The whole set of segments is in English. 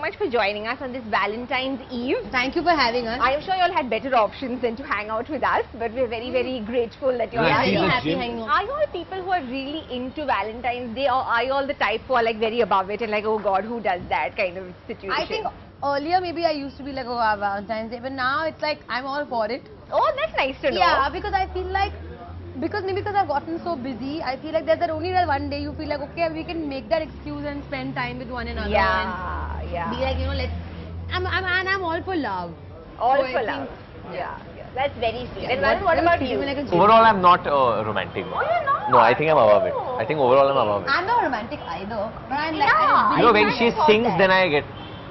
much for joining us on this Valentine's Eve. Thank you for having us. I am sure you all had better options than to hang out with us, but we're very, very grateful that you're very here. happy hanging out. Are you all people who are really into Valentine's Day, or are you all the type who are like very above it and like, oh God, who does that kind of situation? I think earlier maybe I used to be like, oh, Valentine's Day, but now it's like I'm all for it. Oh, that's nice to know. Yeah, because I feel like, because I've gotten so busy, I feel like there's that only that one day you feel like, okay, we can make that excuse and spend time with one another. Yeah, and yeah. be like, you know, I'm all for love. All So I for think- love. Yeah. That's very sweet. And Varun, what about you? Like Overall, I'm not romantic. Oh, you're not? No, I think I'm above it. I think overall I'm above it. I'm not romantic either, but I'm like, Yeah. You know, when I she thought sings, that. then I get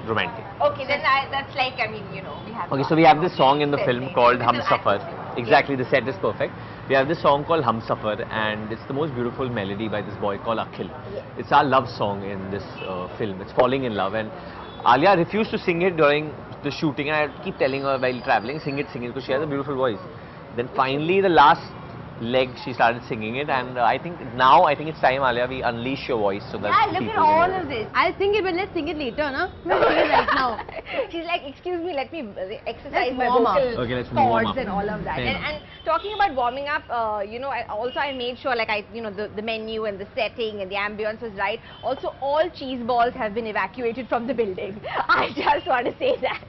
romantic. Okay, then that's like, I mean, you know, we have... Okay, so we have this song in the film Setting. called This Hum is Safar. atmosphere. Exactly, the set is perfect. We have this song called Hum Safar, and it's the most beautiful melody by this boy called Akhil. Yes. It's our love song in this film. It's falling in love, and Alia refused to sing it during the shooting, and I keep telling her while traveling, sing it, because she has a beautiful voice. Then finally, the last leg, she started singing it, and I think it's time, Alia, we unleash your voice so that Yeah, look people at all know. of this. I'll sing it, but let's sing it later, no? Let's sing it right now. She's like, excuse me, let me exercise Let's my warm up. vocal Okay, let's warm cords up. and all of that. Fair And talking about warming up, you know, I made sure like the menu and the setting and the ambience was right. Also, all cheese balls have been evacuated from the building. I just want to say that.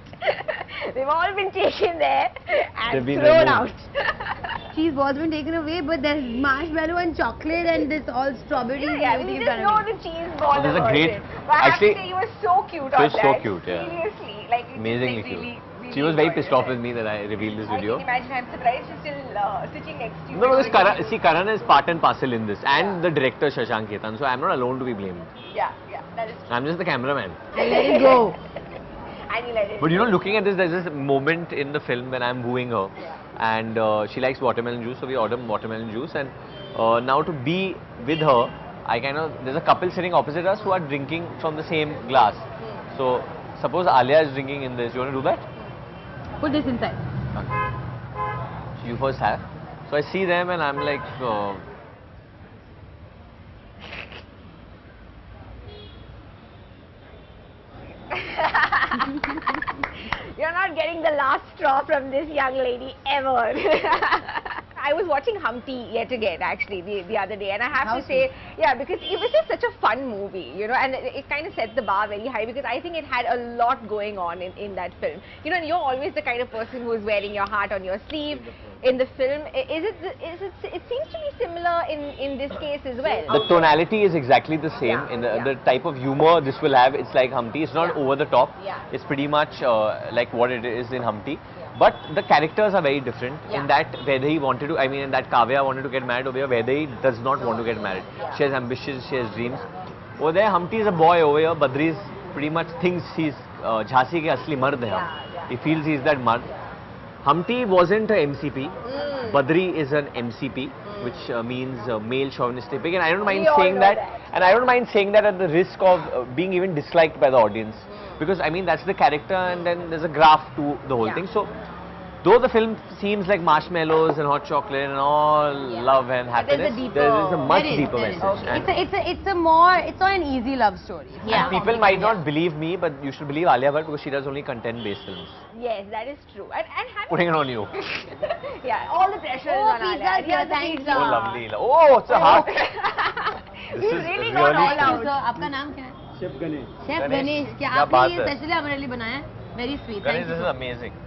They've all been taken there and They've been thrown removed. out. Cheese balls been taken away, but there's marshmallow and chocolate and this all strawberries. Yeah, and we everything just done know away. the cheese ball. There's a great- But I have to actually, say, you were so cute she on was that. so cute, yeah. Seriously, like it Amazingly just, cute. like, really, She was very enjoyed pissed off it. with me that I revealed this I video. can imagine. I'm surprised she's still sitting next to you. No, because Because Karan is part and parcel in this, and Yeah. the director Shashank Ketan, so I'm not alone to be blamed. Yeah, that is true. I'm just the cameraman. And let it go. And you let it But you know, looking at this, there's this moment in the film when I'm wooing her, Yeah. and she likes watermelon juice, so we order watermelon juice, and now to be with her, there's a couple sitting opposite us who are drinking from the same glass. So suppose Alia is drinking in this, you want to do that? Put this inside. Okay. You first have. So I see them and I'm like, You're not getting the last straw from this young lady ever. I was watching Humpty yet again actually the other day, and I have to say, yeah, because it was just such a fun movie, you know, and it kind of set the bar very high because I think it had a lot going on in that film. You know, and you're always the kind of person who is wearing your heart on your sleeve in the film. It seems to be similar in this case as well. the tonality is exactly the same. Yeah, In yeah. the type of humor this will have, it's like Humpty. It's not Yeah. over the top. Yeah. It's pretty much like what it is in Humpty. But the characters are very different. Yeah. In that Vedai wanted to, in that Kavya wanted to get married, over here Vedai does not want to get married. Yeah. She has ambitions, she has dreams. Over there Humpty is a boy, over here Badri is pretty much thinks he's Jhansi ke asli mard hai. Yeah. He feels he's that mard. Humpty wasn't a MCP. Badri is an MCP, which means male chauvinistic pig, and I don't mind We all saying know that. that. And I don't mind saying that at the risk of being even disliked by the audience, because that's the character, and then there's a graph to the whole Yeah. thing. So, though the film seems like marshmallows and hot chocolate and all love and But there's a happiness, deeper- there is a much There is, deeper there is. message. And It's not an easy love story. Yeah. people might not believe me, but you should believe Alia Bhatt because she does only content-based films. Yes, that is true. And Putting it on you. yeah, all the pressure is on pizza, Alia. yeah, Here's the thanks. pizza. Oh, lovely. Oh, it's a heart. You This is really really got all sweet. out. So, आपका नाम क्या है? Chef Ganesh chef Ganesh, Ganesh क्या क्या आपने बात ये है। स्पेशली हमारे लिए बनाया है? Very sweet. Ganesh, Thank this you. is amazing.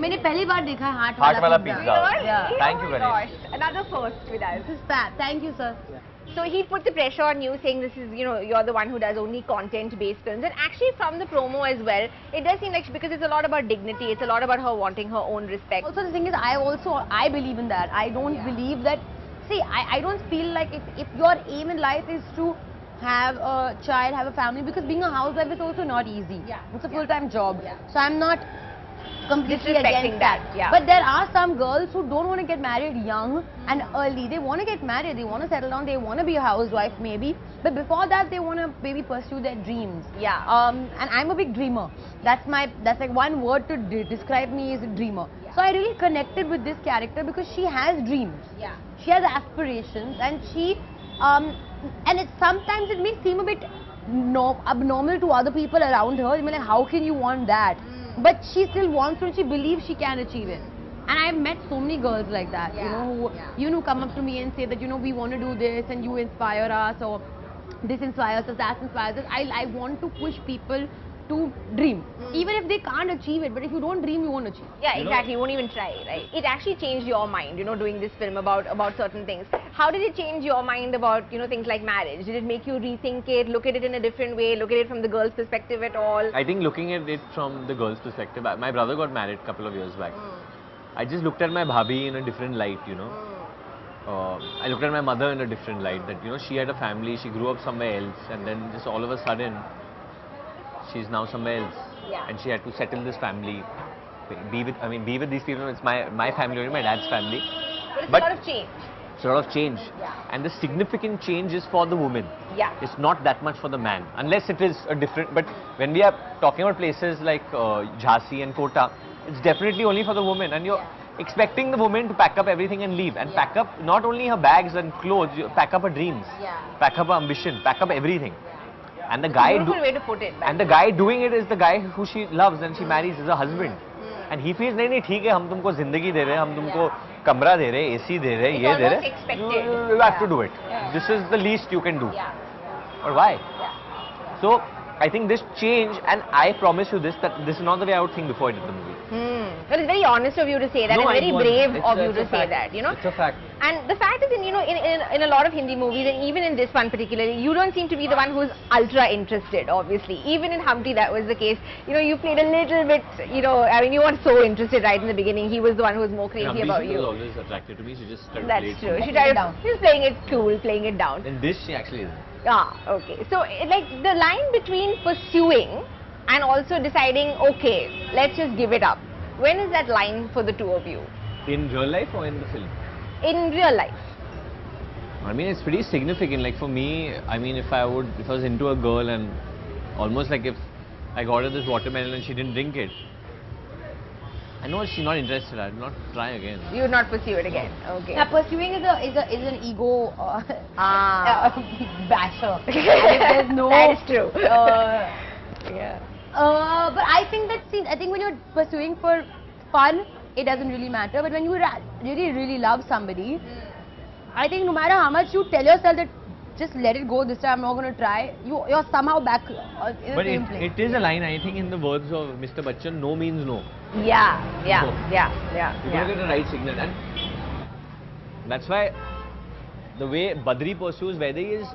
मैंने पहली बार देखा है हार्ट Heart वाला wala pizza. pizza. Yeah. Thank Oh you, my Ganesh. gosh. Another first with us. This is fab. Thank you, sir. So he put the pressure on you, saying this is, you know, you're the one who does only content-based films. And actually from the promo as well, it does seem like, because it's a lot about dignity, it's a lot about her wanting her own respect. Also, the thing is, I believe in that. I don't believe that. See, I don't feel like if your aim in life is to have a child, have a family, because being a housewife is also not easy. Yeah. It's a full-time job. Yeah. So I'm not completely Disrespecting against that. that, yeah. But there are some girls who don't want to get married young and early. They want to get married, they want to settle down, they want to be a housewife maybe. But before that, they want to maybe pursue their dreams. Yeah. And I'm a big dreamer. That's like one word to describe me, is a dreamer. Yeah. So I really connected with this character because she has dreams. Yeah. She has aspirations, and she and sometimes it may seem a bit abnormal to other people around her. You're like, how can you want that? But she still wants to, and she believes she can achieve it. And I've met so many girls like that, you know, who come up to me and say that, we want to do this and you inspire us, or this inspires us, that inspires us. I want to push people to dream, even if they can't achieve it. But if you don't dream, you won't achieve. Yeah, exactly. You won't even try, right? It actually changed your mind, doing this film about certain things. How did it change your mind about, things like marriage? Did it make you rethink it, look at it in a different way, look at it from the girl's perspective at all? I think looking at it from the girl's perspective, my brother got married a couple of years back. I just looked at my bhabhi in a different light, I looked at my mother in a different light, that, she had a family, she grew up somewhere else, and then just all of a sudden, she's now somewhere else. Yeah. And she had to settle this family, be with these people. It's my family, only my dad's family. But it's a lot of change. It's a lot of change. Yeah. And the significant change is for the woman. Yeah. It's not that much for the man. Unless it is a different, but when we are talking about places like Jhansi and Kota, it's definitely only for the woman. And you're expecting the woman to pack up everything and leave. And pack up not only her bags and clothes, you pack up her dreams. Yeah. Pack up her ambition, pack up everything. And the guy beautiful way to put it. and the guy doing it is the guy who she loves and she marries as a husband. And he feels, nahi, theek hai, hum tumko zindagi de rahe, hum tumko kamra de rahe, AC de rahe, ye de rahe. Expected. You have to do it. This is the least you can do. Yeah. Or why? Yeah. So, I think this change, and I promise you this, that this is not the way I would think before I did the movie. But it's very honest of you to say that, No, and very brave of you to say fact. that, It's a fact. And the fact is, in a lot of Hindi movies, and even in this one particularly, you don't seem to be the one who's ultra interested, obviously. Even in Humpty, that was the case. You played a little bit, you weren't so interested right in the beginning. He was the one who was more crazy about you. She was always attracted to me. She just started That's true. She tried she was playing it cool, playing it down. And this, she actually isn't. Ah, okay. So, like, the line between pursuing and also deciding, okay, let's just give it up. When is that line for the two of you? In real life or in the film? In real life. I mean, it's pretty significant. Like for me, if I was into a girl and almost like if I got her this watermelon and she didn't drink it, I know she's not interested. I'd not try again. You would not pursue it again. Okay. Now, pursuing is an ego basher. If there's no. That is true. Yeah. But I think when you're pursuing for fun, it doesn't really matter. But when you really love somebody, I think no matter how much you tell yourself that just let it go, this time I'm not going to try, you're somehow back in the same place. It is a line, I think, in the words of Mr. Bachchan, no means no. Yeah. You gotta get the right signal. And that's why the way Badri pursues Vaidhi is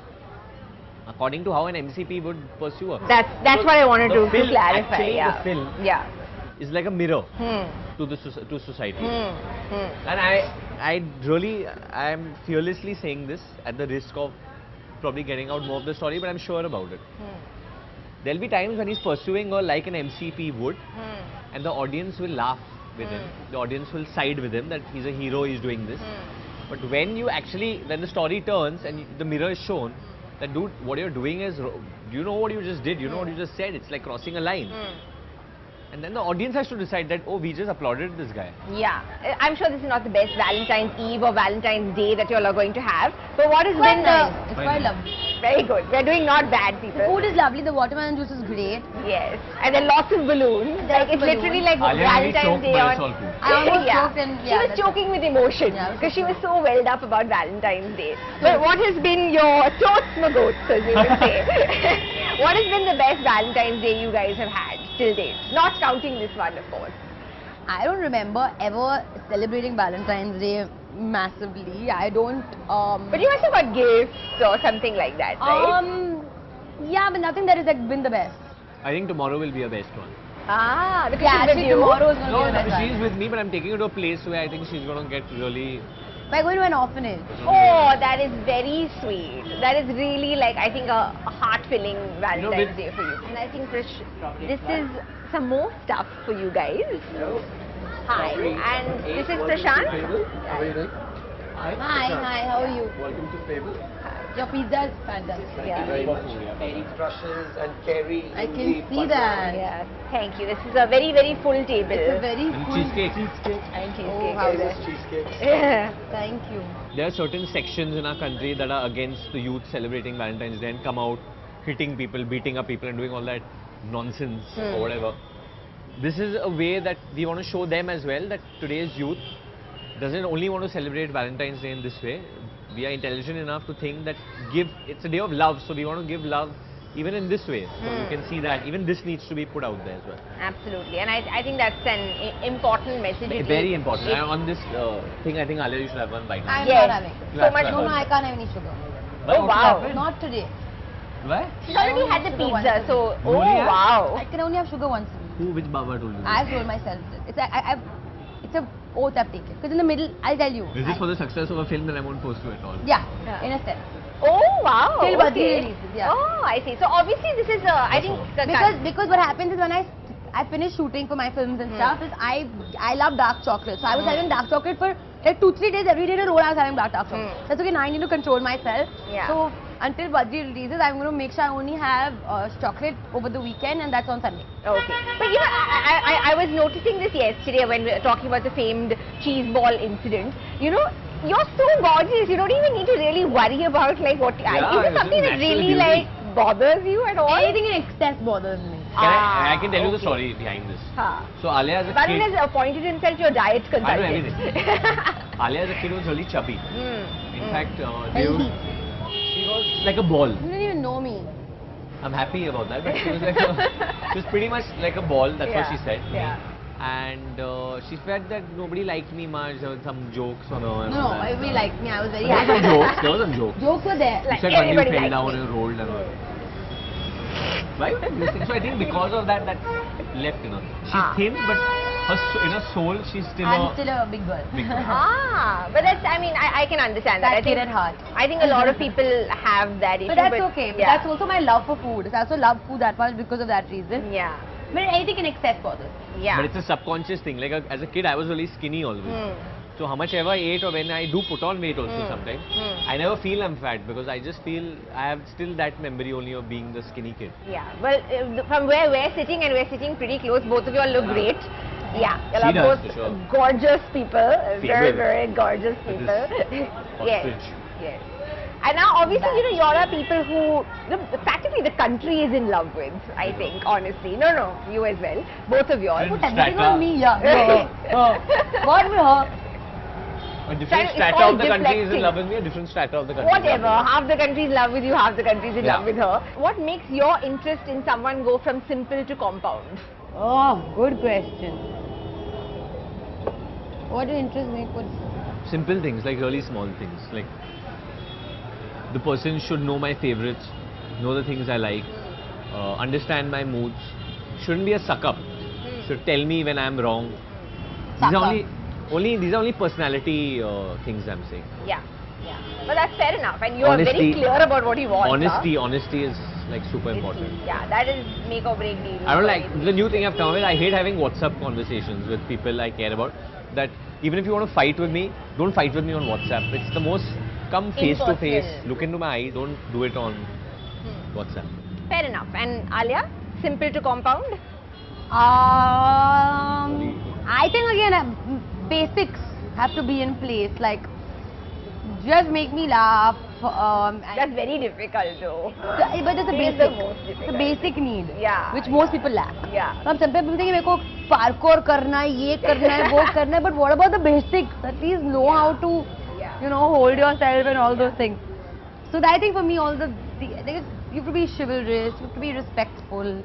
according to how an MCP would pursue her. That's what I wanted to clarify. Actually, the film is like a mirror to society. And I am fearlessly saying this at the risk of probably getting out more of the story, but I'm sure about it. There'll be times when he's pursuing her like an MCP would, and the audience will laugh with him. The audience will side with him that he's a hero, he's doing this. But when the story turns and the mirror is shown, that dude, what you're doing is, you know what you just did, you know what you just said, it's like crossing a line. And then the audience has to decide that, oh, we just applauded this guy. Yeah. I'm sure this is not the best Valentine's Eve or Valentine's Day that you all are going to have. But what has been It's quite lovely. Very good. We're doing not bad, people. The food is lovely, the watermelon juice is great. Yes. And then lots of balloons. Like, it's literally like Valentine's Day on. I almost choked and she was choking with emotion because she was so welled up about Valentine's Day. But what has been your toast magots, as you would say? What has been the best Valentine's Day you guys have had till date? Not counting this one, of course. I don't remember ever celebrating Valentine's Day massively. I don't. But you must have got gifts or something like that, right? Yeah, but nothing that has been the best. I think tomorrow will be a best one. Ah, because Yeah, she's with actually you. tomorrow is going to No, be the best one. she's with me, but I'm taking her to a place where I think she's going to get really... We're going to an orphanage. Oh, that is very sweet. That is really like, I think, a heart-filling Valentine's Day for you. And I think, Krish, this is some more stuff for you guys. Hi, and this is Prashant. How are you doing? Hi, how are you? Welcome to Fable. Your pizza is fantastic. Thank you very much. Crushes and Kerry. I can see that. Yeah, thank you. This is a very, very full table. It's a very And full cheesecake. And cheesecake. Oh, how is nice. it? Cheesecake. Yeah. Thank you. There are certain sections in our country that are against the youth celebrating Valentine's Day and come out hitting people, beating up people and doing all that nonsense or whatever. This is a way that we want to show them as well that today's youth doesn't only want to celebrate Valentine's Day in this way. We are intelligent enough to think that it's a day of love, so we want to give love even in this way. So you can see that even this needs to be put out there as well. Absolutely, and I think that's an important message. Very important. And on this thing, I think Alia, you should have one bite. I'm Yes. not having. So much. No, I can't have any sugar. Oh wow. Not today. Why? She's already had the Sugar pizza, once. so You only have? wow. I can only have sugar once. Who, which Baba told you? I've told myself this. It's a oath I've taken. Because in the middle, I'll tell you. Is this for the success of a film that I won't post to at all? Yeah, Yeah. in a sense. Oh wow. Till Badri okay. releases, yeah. Oh, I see. So obviously this is I think Because what happens is when I finish shooting for my films and stuff is I love dark chocolate. So I was having dark chocolate for like 2-3 days every day in a row. I was having dark chocolate. That's okay. Now I need to control myself. Yeah. So until Badri releases, I'm going to make sure I only have chocolate over the weekend, and that's on Sunday. Okay. But you know, I was noticing this yesterday when we were talking about the famed cheese ball incident. You know, you're so gorgeous. You don't even need to really worry about like what. Yeah, is it it's something just that natural really beauty. like bothers you at all? Anything in excess bothers me. I can tell you the okay. story behind this. Huh. So Alia as a Varun kid, has appointed himself your diet I consultant. know everything. Alia as a kid was really chubby. In fact, Healthy. she was like a ball. You don't even know me. I'm happy about that, but she was like she was pretty much like a ball. That's what she said. Yeah. And she felt that nobody liked me much. There were some jokes on her. and No, all that. everybody liked me. I was very There were some happy. jokes. There were some jokes. Jokes were there. You Like said when you everybody fell liked down me. and rolled and all. Why would I do this? So I think because of that, that left, you know. She's thin, but in her soul, she's still I'm still a big girl. big girl. But that's, I mean, I can understand that. That kid at heart. I think a lot of people have that issue. But that's okay. But yeah. that's also my love for food. I also love food that much because of that reason. Yeah. But anything in excess bothers me. Yeah. But it's a subconscious thing. Like as a kid, I was really skinny always. So how much ever I ate, or when I do put on weight also sometimes, I never feel I'm fat because I just feel I have still that memory only of being the skinny kid. Yeah. Well, from where we're sitting and we're sitting pretty close, both of you all look great. Yeah. You She are does, both for sure. gorgeous people. Very, Female. very gorgeous people. Yes. Ostrich. Yes. And now, obviously, you know, you all are people who practically the country is in love with, I think, honestly. No, you as well. Both of you all. And Put everything strata. on me, yeah. What with her? A different It's strata all of the country is deflecting. in love with me, a different strata of the country. Whatever, half the country is in love with you, half the country is in Yeah. love with her. What makes your interest in someone go from simple to compound? Oh, good question. What interests me? Simple things, like really small things. Like the person should know my favorites, know the things I like, understand my moods. Shouldn't be a suck up. Should tell me when I'm wrong. These Suck are up. these are only personality things I'm saying. Yeah. But that's fair enough, and you are very Honesty- clear about what you want. Honesty is like super important. Yeah, that is make or break deal. I don't like the new thing I've come with. I hate having WhatsApp conversations with people I care about. That even if you want to fight with me, don't fight with me on WhatsApp. It's the most come face to face, Impersonal. look into my eye. Don't do it on WhatsApp. Fair enough. And Alia, simple to compound? I think again, basics have to be in place. Like, just make me laugh. That's very difficult though. But it's a It is basic. the most It's a difficult. basic need. Yeah, Which most people lack. Yeah. So हम सब पे बोलते हैं कि मेरे को parkour करना है, ये करना है, वो करना है. But what about the basics? At least know how to, Yeah. you know, hold yourself and all those things. So I think for me, all you have to be chivalrous, you have to be respectful,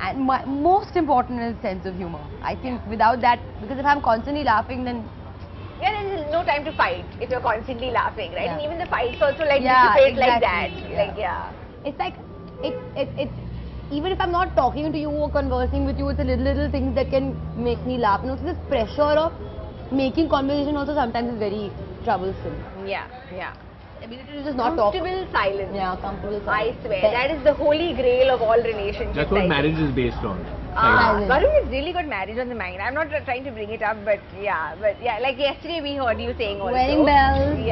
and most important is sense of humor. I think without that, because if I'm constantly laughing, then Yeah, there's no time to fight if you're constantly laughing, right? Yeah. And even the fights also like Yeah, dissipate like that. exactly. Like, yeah. it's like it's even if I'm not talking to you or conversing with you, it's a little things that can make me laugh. And also this pressure of making conversation also sometimes is very troublesome. Yeah. Ability to just not talk. Comfortable silence. Yeah, comfortable. I silence. swear, Best. that is the holy grail of all relationships. That's what I think. marriage is based on. Silence. Varun has really got marriage on the mind. I'm not trying to bring it up, but yeah, like yesterday we heard you saying also. Wedding bells. Yeah.